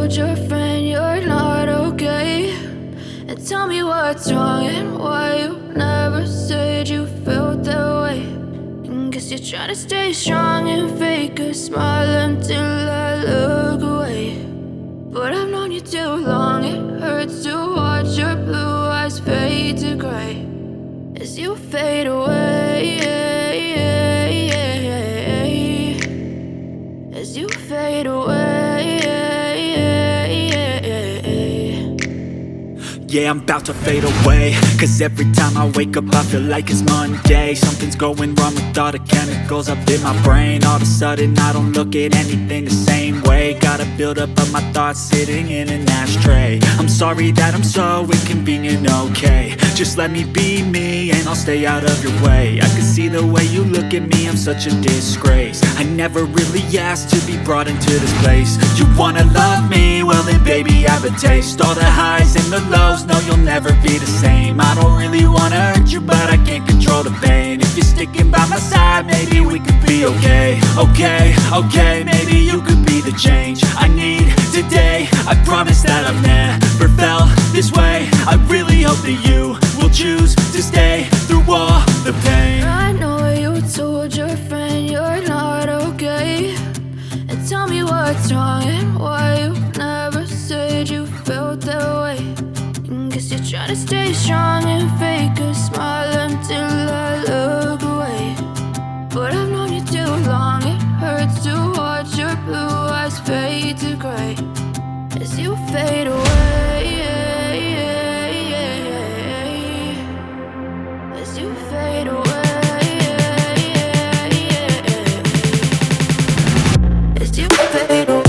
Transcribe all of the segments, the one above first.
told your friend you're not okay, and tell me what's wrong and why you never said you felt that way. And guess you're trying to stay strong and fake a smile until I look away. But I've known you too long, it hurts to watch your blue eyes fade to gray as you fade away, as you fade away. Yeah, I'm about to fade away, cause every time I wake up I feel like it's Monday. Something's going wrong with all the chemicals up in my brain. All of a sudden I don't look at anything the same way. Gotta build up of my thoughts sitting in an ashtray. I'm sorry that I'm so inconvenient, okay. Just let me be me and I'll stay out of your way. I can see the way you look at me, I'm such a disgrace. I never really asked to be brought into this place. You wanna love me? Well then baby I have a taste. All the highs and the lows, no you'll never be the same. I don't really wanna hurt you but I can't control the pain. If you're sticking by my side maybe we could be okay. Okay, maybe you could be the change I need today. I promise that I've never felt this way. I really hope that you will choose to stay through all the pain. I know you told your friend you're not okay, and tell me what's wrong and why you never said you felt that way. And guess you're trying to stay strong and fake a smile until I look away. But I've known you too long, it hurts to watch your blue eyes fade to gray as you fade away, as you fade away. As you fade away.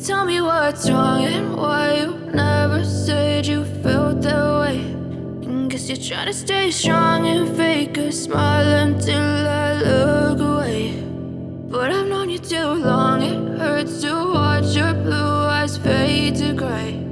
Tell me what's wrong and why you never said you felt that way. And guess you're trying to stay strong and fake a smile until I look away. But I've known you too long, it hurts to watch your blue eyes fade to gray